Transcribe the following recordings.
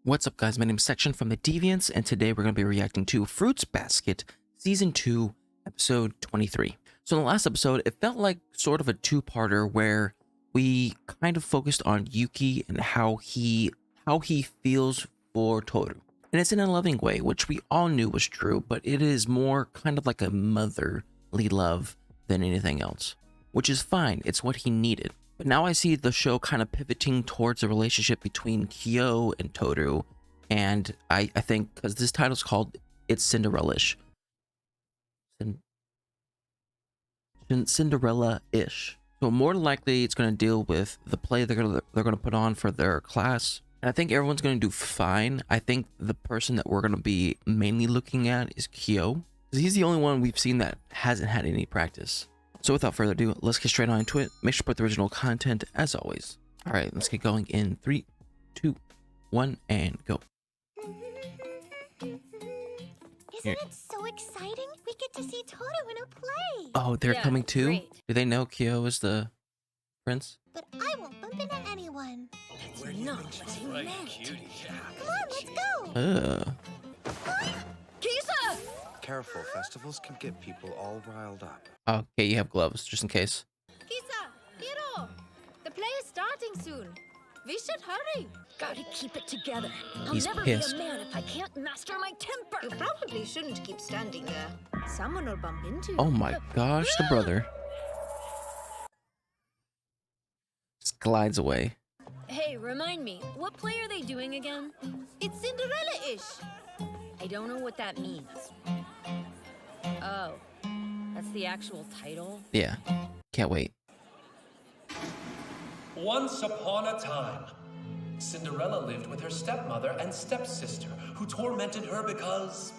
What's up, guys? My name is Section from the Deviants, and today we're going to be reacting to Fruits Basket Season 2, Episode 23. So in the last episode, it felt like sort of a two-parter where we kind of focused on Yuki and how he feels for Toru. And it's in a loving way, which we all knew was true, but it is more kind of like a motherly love than anything else, which is fine. It's what he needed. But now I see the show kind of pivoting towards a relationship between Kyo and Toru, and I think, because this title's called It's Cinderella-ish. Cinderella-ish. So more than likely it's going to deal with the play they're going to put on for their class. And I think everyone's going to do fine. I think the person that we're going to be mainly looking at is Kyo, because he's the only one we've seen that hasn't had any practice. So without further ado, let's get straight on into it. Make sure to put the original content as always. All right, let's get going in 3, 2, 1, and go. Isn't it so exciting? We get to see Toru in a play. Oh, they're coming too? Great. Do they know Kyo is the prince? But I won't bump into anyone. That's not what he meant. Come on, let's go. Kisa! Careful, festivals can get people all riled up. Okay, you have gloves, just in case. Kisa! Hiro! The play is starting soon. We should hurry. Gotta keep it together. He's I'll never pissed. be a man if I can't master my temper. You probably shouldn't keep standing there. Someone will bump into you. Oh my gosh, the brother. Just glides away. Hey, remind me, what play are they doing again? It's Cinderella-ish. I don't know what that means. Oh, that's the actual title? Yeah, can't wait. Once upon a time, Cinderella lived with her stepmother and stepsister, who tormented her because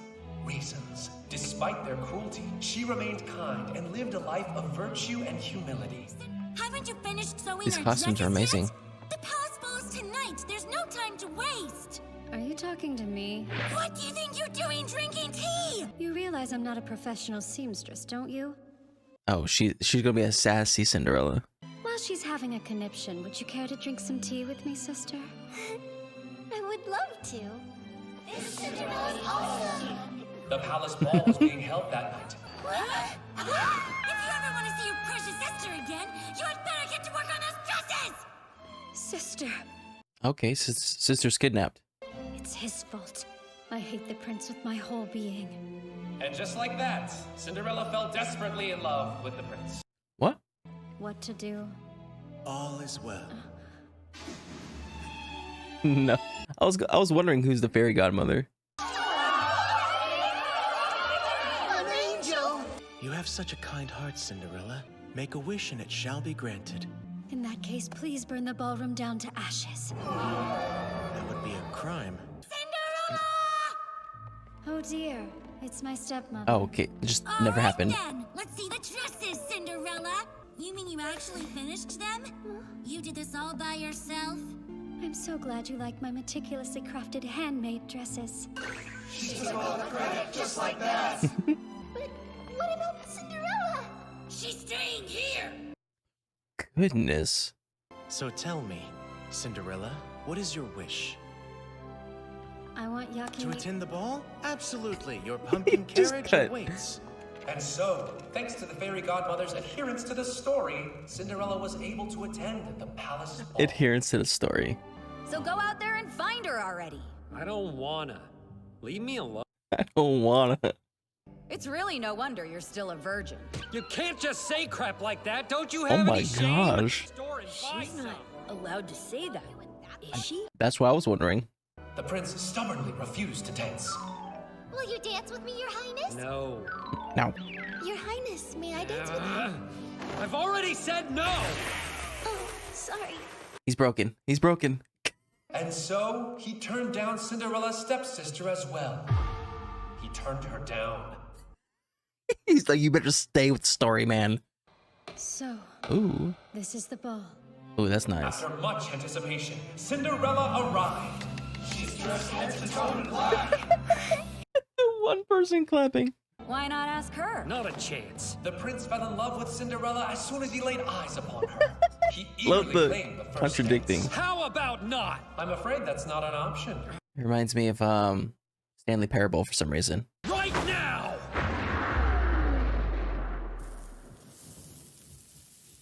reasons. Despite their cruelty, she remained kind and lived a life of virtue and humility. Haven't you finished sewing These our costumes are dresses amazing. yet? The palace ball is tonight. There's no time to waste. Are you talking to me? What do you think you're doing drinking tea? You realize I'm not a professional seamstress, don't you? Oh, she's gonna be a sassy Cinderella. While she's having a conniption, would you care to drink some tea with me, sister? I would love to. This Cinderella's awesome. The palace ball was being held that night. If you ever want to see your precious sister again, you had better get to work on those dresses. Sister! Okay, sister's kidnapped. It's his fault. I hate the prince with my whole being. And just like that, Cinderella fell desperately in love with the prince. What? What to do? All is well. No, I was wondering who's the fairy godmother. An angel. You have such a kind heart, Cinderella. Make a wish and it shall be granted. In that case, please burn the ballroom down to ashes. That would be a crime. Cinderella! Oh dear, it's my stepmother. Oh, okay, it just All never right happened. Then. Let's see the dresses, Cinderella. You mean you actually finished them? You did this all by yourself? I'm so glad you like my meticulously crafted handmade dresses. But what about Cinderella? She's staying here. Goodness. So tell me, Cinderella, what is your wish? I want To Yaki. attend the ball? Absolutely. Your pumpkin Just carriage cut. awaits. And so, thanks to the fairy godmother's adherence to the story, Cinderella was able to attend the palace ball. Adherence to the story. So go out there and find her already. I don't wanna. Leave me alone. I don't wanna. It's really no wonder you're still a virgin. You can't just say crap like that. Don't you Oh have my any shame? gosh. Store and buy She's some. not allowed to say that, is she? That's what I was wondering. The prince stubbornly refused to dance. Will you dance with me, Your Highness? No. Now, Your Highness, may I dance with you? I've already said no. Oh, sorry. he's broken. He's broken. And so, he turned down Cinderella's stepsister as well. He turned her down. He's like, you better stay with the story, man. So, Ooh. this is the ball. Ooh, that's nice. After much anticipation, Cinderella arrived. She's dressed head to toe in black. One person clapping. Why not ask her? Not a chance. The prince fell in love with Cinderella as soon as he laid eyes upon her. He Love eagerly the claimed the first contradicting. dance. How about not? I'm afraid that's not an option. It reminds me of Stanley Parable for some reason. Right now!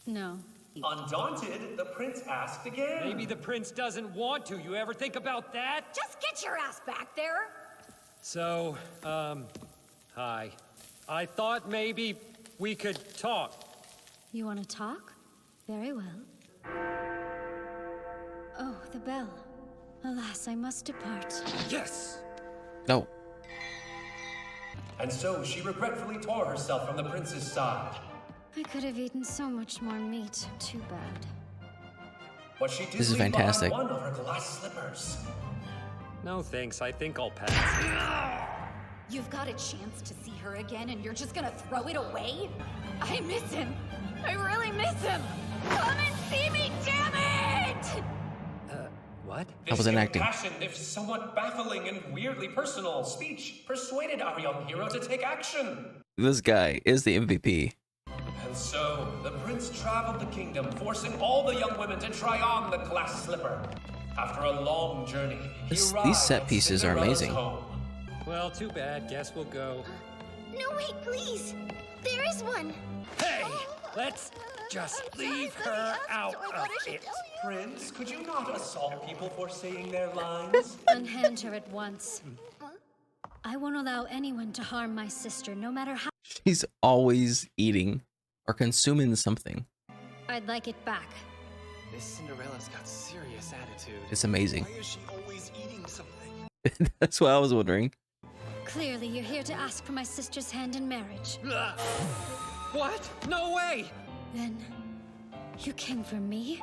No. Undaunted, the prince asked again. Maybe the prince doesn't want to. You ever think about that? Just get your ass back there. So, hi. I thought maybe we could talk. You want to talk? Very well. Oh, the bell. Alas, I must depart. Yes! No. And so she regretfully tore herself from the prince's side. I could have eaten so much more meat. Too bad. But she did This is leave behind fantastic. one of her glass slippers. No thanks, I think I'll pass. You've got a chance to see her again and you're just gonna throw it away? I miss him. I really miss him. Come and see me, damn it! What? That was an This acting. impassioned, if somewhat baffling and weirdly personal speech persuaded our young hero to take action. This guy is the MVP. And so, the prince traveled the kingdom, forcing all the young women to try on the glass slipper. After a long journey, he These arrived set at pieces are Cinderella's amazing. home. Well, too bad. Guess we'll go. No, wait, please. There is one. Hey! Let's just leave her out of it. Prince, could you not assault people for saying their lines? Unhand her at once. I won't allow anyone to harm my sister, no matter how. She's always eating or consuming something. I'd like it back. This Cinderella's got serious attitude. It's amazing. Why is she always eating something? That's what I was wondering. Clearly, you're here to ask for my sister's hand in marriage. Ugh. What? No way! Then, you came for me?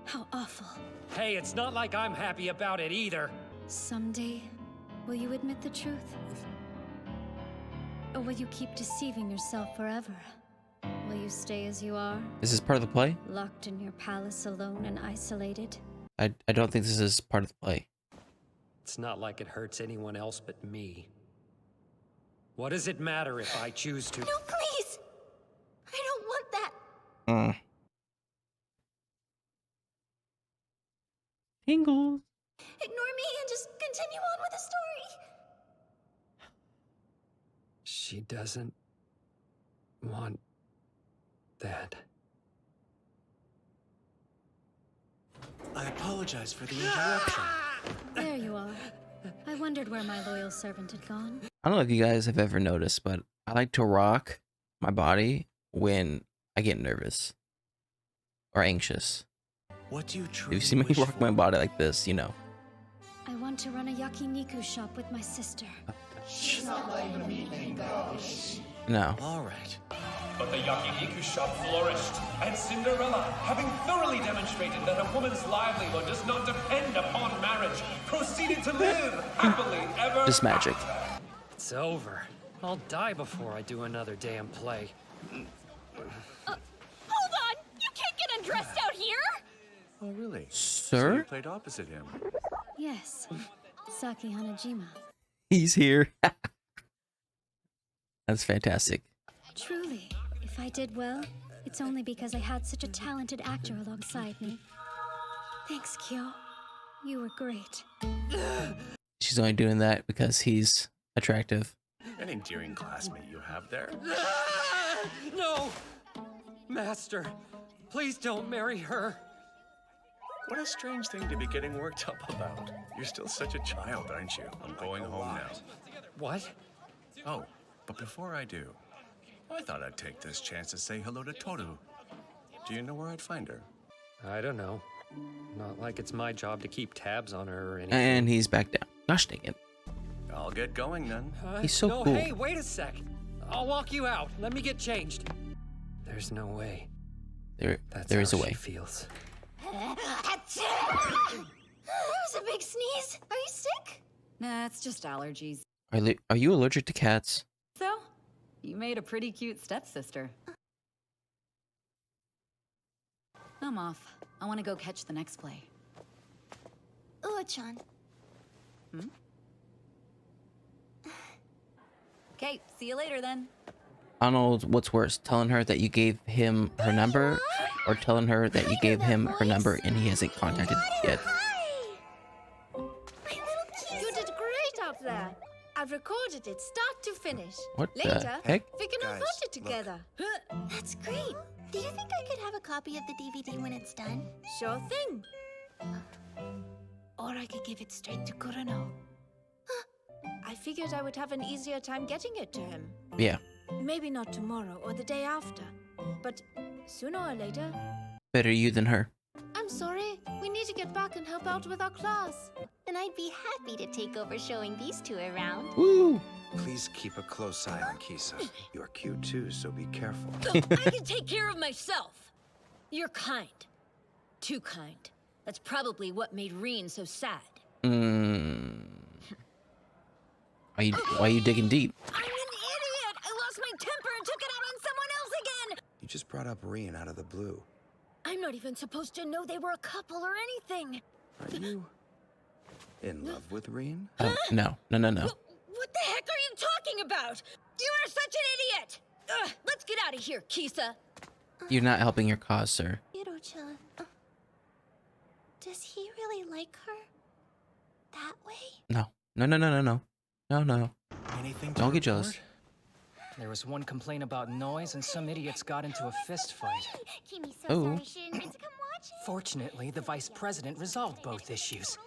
How awful. Hey, it's not like I'm happy about it either. Someday, will you admit the truth? Or will you keep deceiving yourself forever? Will you stay as you are, Is this part of the play? locked in your palace alone and isolated? I don't think this is part of the play. It's not like it hurts anyone else but me. What does it matter if I choose to? No, please. I don't want that. Tingles. Ignore me and just continue on with the story. She doesn't want that. I apologize for the interruption. There you are. I wondered where my loyal servant had gone. I don't know if you guys have ever noticed, but I like to rock my body when I get nervous or anxious. What do you If truly you see me wish rock for? my body like this, you know. I want to run a yakiniku shop with my sister. No. All right. But the yakiniku shop flourished, and Cinderella, having thoroughly demonstrated that a woman's livelihood does not depend upon marriage, proceeded to live happily ever Just magic. after. It's over. I'll die before I do another damn play. Hold on! You can't get undressed out here! Oh, really? So Sir? you played opposite him. Yes, Saki Hanajima. He's here. That's fantastic. Truly, if I did well, it's only because I had such a talented actor alongside me. Thanks, Kyo. You were great. She's only doing that because he's attractive. An endearing classmate you have there. Ah! No! Master, please don't marry her. What a strange thing to be getting worked up about. You're still such a child, aren't you? I'm going home now. What? Oh, but before I do, I thought I'd take this chance to say hello to Toru. Do you know where I'd find her? I don't know. Not like it's my job to keep tabs on her or anything. And he's back down. Gosh dang it. I'll get going then. He's so no, cool. Hey, wait a sec. I'll walk you out. Let me get changed. There's no way. There That's is a how way. she feels. That was a big sneeze. Are you sick? Nah, it's just allergies. Are you allergic to cats? So, you made a pretty cute stepsister. I'm off. I want to go catch the next play. Uo-chan. Okay, see you later then. I don't know what's worse, telling her that you gave him her number or telling her that you gave him her number and he hasn't contacted yet. Hi. My little cutie. out there. I've recorded it start to finish. What the Later, heck? we can all Guys, watch it look. together. That's great. Do you think I could have a copy of the DVD when it's done? Sure thing. Or I could give it straight to Kurano. I figured I would have an easier time getting it to him. Yeah. Maybe not tomorrow or the day after, but sooner or later. Better you than her. I'm sorry. We need to get back and help out with our class. And I'd be happy to take over showing these two around. Woo! Please keep a close eye on Kisa. You're cute too, so be careful. Oh, I can take care of myself. You're kind. Too kind. That's probably what made Reen so sad. Why are you digging deep? I'm an idiot! I lost my temper and took it out on someone else again! You just brought up Rian out of the blue. I'm not even supposed to know they were a couple or anything. Are you in love with Rian? Oh, no. What the heck are you talking about? You are such an idiot! Ugh, let's get out of here, Kisa. You're not helping your cause, sir. Hiro-chan, does he really like her? That way? No. Anything? Don't get jealous. There was one complaint about noise, and some idiots got into a fist fight. Kimi's so Oh. sorry she didn't get to come watch it. Fortunately, the vice president resolved both issues.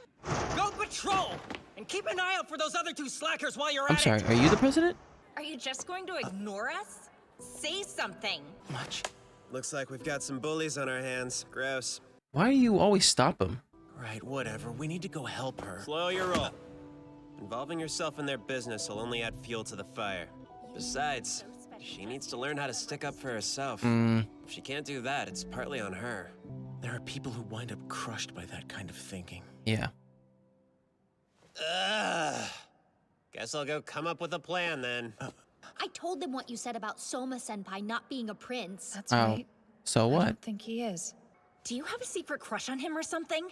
Go patrol! And keep an eye out for those other two slackers while you're I'm at sorry, it! are you the president? Are you just going to ignore us? Say something. Much. Looks like we've got some bullies on our hands. Gross. Why do you always stop him? Right, whatever. We need to go help her. Slow your roll. Involving yourself in their business will only add fuel to the fire. Besides, she needs to learn how to stick up for herself. If she can't do that, it's partly on her. There are people who wind up crushed by that kind of thinking. Yeah. Ugh. Guess I'll go come up with a plan then. I told them what you said about Soma-senpai not being a prince. That's Oh, right. so I what? don't think he is. Do you have a secret crush on him or something?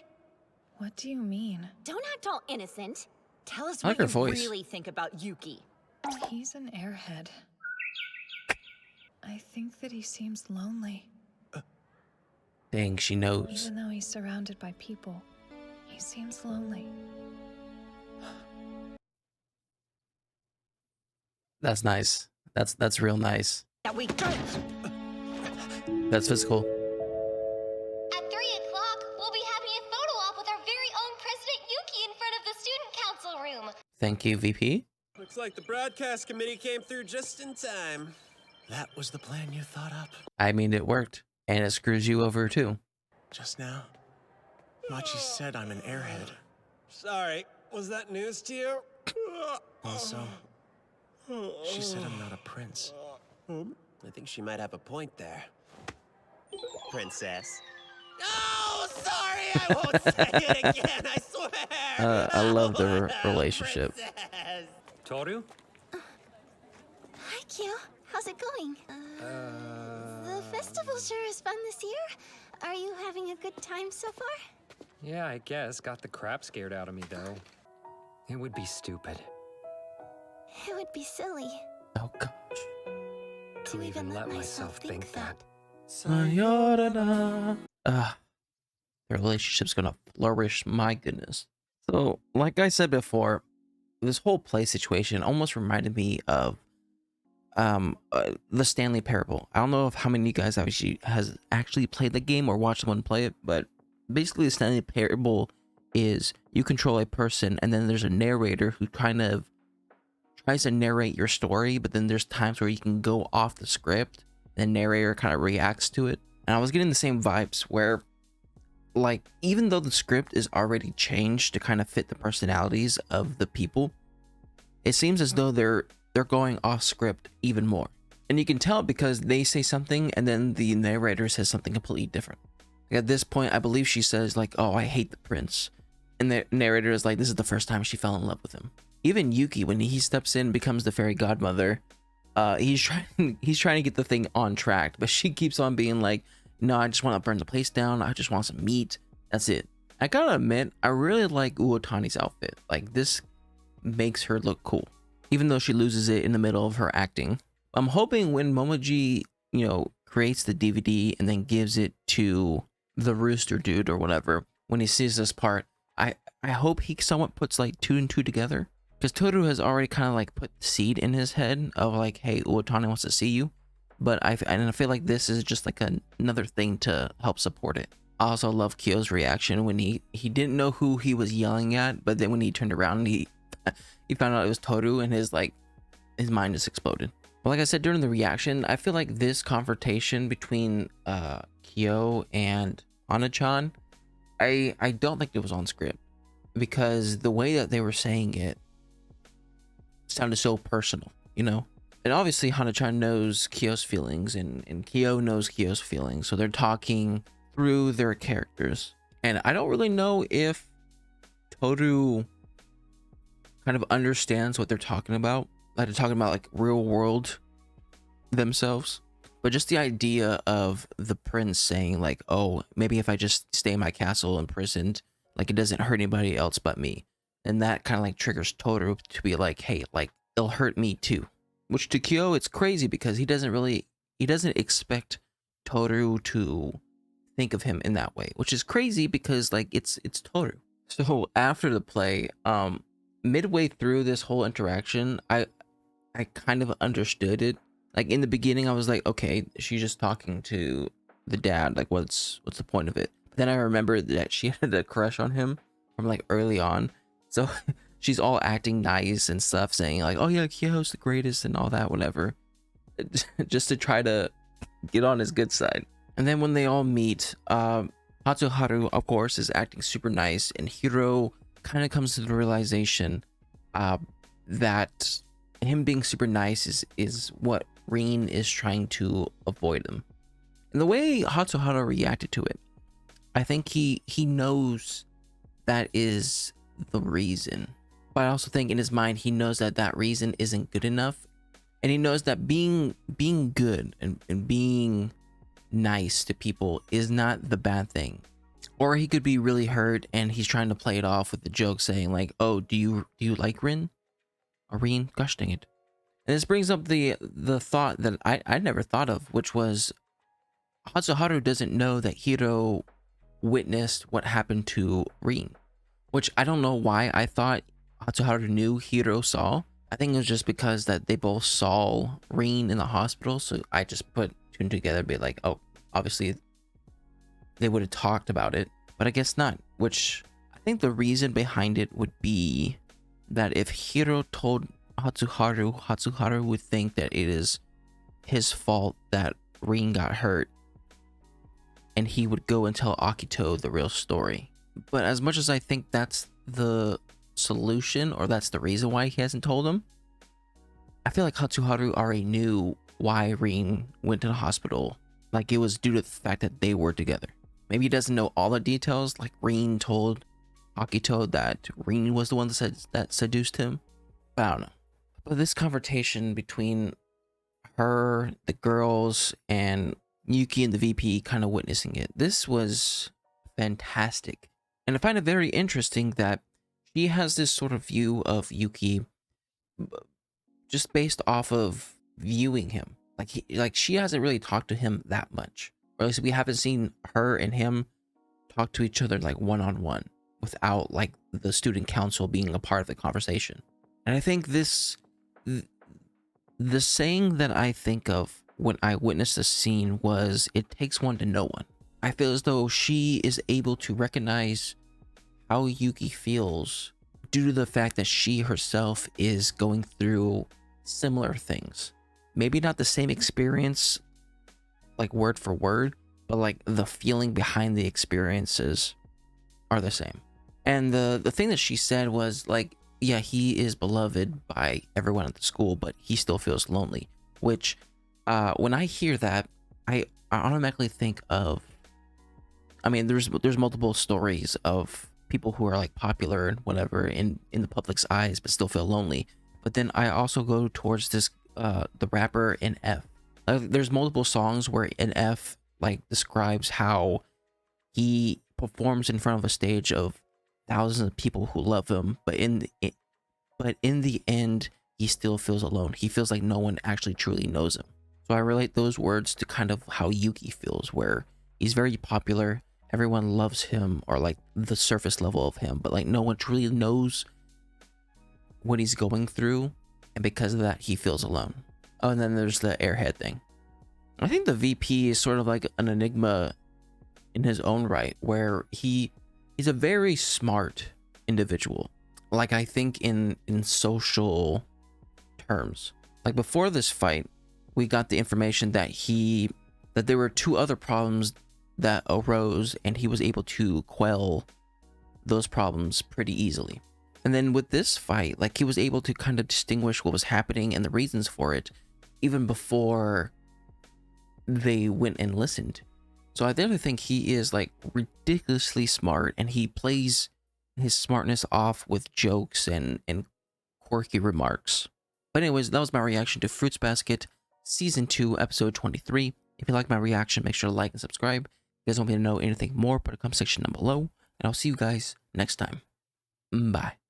What do you mean? Don't act all innocent. Tell us I like what her you voice. really think about Yuki. He's an airhead. I think that he seems lonely. Dang, she knows. Even though he's surrounded by people, he seems lonely. That's nice. That's real nice. That we don't. That's physical. At 3 o'clock, we'll be having a photo op with our very own President Yuki in front of the student council room. Thank you, VP. Looks like the broadcast committee came through just in time. That was the plan you thought up? I mean, it worked. And it screws you over, too. Just now? Machi said I'm an airhead. Sorry, was that news to you? Also, she said I'm not a prince. I think she might have a point there. Princess. Oh, sorry, I won't say it again, I swear! I love their relationship. Princess. Toru? Hi, Q. How's it going? The festival sure is fun this year. Are you having a good time so far? Yeah, I guess. Got the crap scared out of me, though. It would be stupid. It would be silly Oh, gosh. To even let myself think that. Sayonara. The relationship's gonna flourish. My goodness. So, like I said before, this whole play situation almost reminded me of the Stanley Parable. I don't know if how many of you guys has actually played the game or watched someone play it, but basically the Stanley Parable is you control a person and then there's a narrator who kind of tries to narrate your story, but then there's times where you can go off the script and the narrator kind of reacts to it. And I was getting the same vibes where, like, even though the script is already changed to kind of fit the personalities of the people, it seems as though they're going off script even more. And you can tell because they say something and then the narrator says something completely different. Like at this point, I believe she says like, "Oh, I hate the prince." And the narrator is like, this is the first time she fell in love with him. Even Yuki, when he steps in, becomes the fairy godmother, he's trying to get the thing on track, but she keeps on being like, "No, I just want to burn the place down. I just want some meat. That's it." I gotta admit, I really like Uotani's outfit. Like, this makes her look cool, even though she loses it in the middle of her acting. I'm hoping when Momoji, creates the DVD and then gives it to the rooster dude or whatever, when he sees this part, I hope he somewhat puts like 2 and 2 together, because Toru has already kind of like put the seed in his head of like, hey, Uotani wants to see you. But I feel like this is just like another thing to help support it. I also love Kyo's reaction when he didn't know who he was yelling at, but then when he turned around, he found out it was Toru, and his mind just exploded. But like I said during the reaction, I feel like this confrontation between Kyo and Hana-chan, I don't think it was on script, because the way that they were saying it sounded so personal, you know? And obviously Hana-chan knows Kyo's feelings, and Kyo knows Kyo's feelings, so they're talking through their characters. And I don't really know if Toru kind of understands what they're talking about. Like they're talking about like real world themselves. But just the idea of the prince saying like, oh, maybe if I just stay in my castle imprisoned, like it doesn't hurt anybody else but me. And that kind of like triggers Toru to be like, hey, like it'll hurt me too. Which to Kyo, it's crazy because he doesn't expect Toru to think of him in that way, which is crazy because like it's Toru. So after the play, midway through this whole interaction, I kind of understood it. Like in the beginning, I was like, okay, she's just talking to the dad. Like, what's the point of it? But then I remembered that she had a crush on him from like early on. So she's all acting nice and stuff, saying like, oh yeah, Kyo's the greatest and all that, whatever. Just to try to get on his good side. And then when they all meet, Hatsuharu, of course, is acting super nice, and Hiro kind of comes to the realization that him being super nice is what Rin is trying to avoid him. And the way Hatsuharu reacted to it, I think he knows that is the reason. But I also think in his mind, he knows that that reason isn't good enough. And he knows that being good and being nice to people is not the bad thing. Or he could be really hurt and he's trying to play it off with the joke saying like, oh, do you like Rin? Or Rin? Gosh dang it. And this brings up the thought that I never thought of, which was Hatsuharu doesn't know that Hiro witnessed what happened to Rin. Which I don't know why I thought Hatsuharu knew Hiro saw. I think it was just because that they both saw Rin in the hospital. So I just put two and two together, be like, oh, obviously they would have talked about it, but I guess not. Which I think the reason behind it would be that if Hiro told Hatsuharu would think that it is his fault that Rin got hurt, and he would go and tell Akito the real story. But as much as I think that's the solution, or that's the reason why he hasn't told him, I feel like Hatsuharu already knew why Rin went to the hospital. Like it was due to the fact that they were together. Maybe he doesn't know all the details, like Rin told Akito that Rin was the one that seduced him. But I don't know. But this confrontation between her, the girls, and Yuki and the VP kind of witnessing it, this was fantastic. And I find it very interesting that she has this sort of view of Yuki just based off of viewing him. Like she hasn't really talked to him that much. Or at least we haven't seen her and him talk to each other like one-on-one without like the student council being a part of the conversation. And I think the saying that I think of when I witnessed this scene was, it takes one to know one. I feel as though she is able to recognize how Yuki feels due to the fact that she herself is going through similar things. Maybe not the same experience, like word for word, but like the feeling behind the experiences are the same. And the thing that she said was like, yeah, he is beloved by everyone at the school, but he still feels lonely. Which, when I hear that, I automatically think of, I mean, there's multiple stories of people who are like popular and whatever in the public's eyes, but still feel lonely. But then I also go towards this, the rapper NF. There's multiple songs where NF like describes how he performs in front of a stage of thousands of people who love him, but in the end, he still feels alone. He feels like no one actually truly knows him. So I relate those words to kind of how Yuki feels, where he's very popular, everyone loves him, or like the surface level of him, but like no one truly knows what he's going through, and because of that, he feels alone. Oh, and then there's the airhead thing. I think the VP is sort of like an enigma in his own right, where he's a very smart individual. Like, I think in social terms. Like, before this fight, we got the information that there were 2 other problems that arose, and he was able to quell those problems pretty easily. And then with this fight, like, he was able to kind of distinguish what was happening and the reasons for it even before they went and listened. So I definitely think he is like ridiculously smart, and he plays his smartness off with jokes and quirky remarks. But anyways, that was my reaction to Fruits Basket Season 2, Episode 23. If you like my reaction, make sure to like and subscribe. If you guys want me to know anything more, put a comment section down below. And I'll see you guys next time. Bye.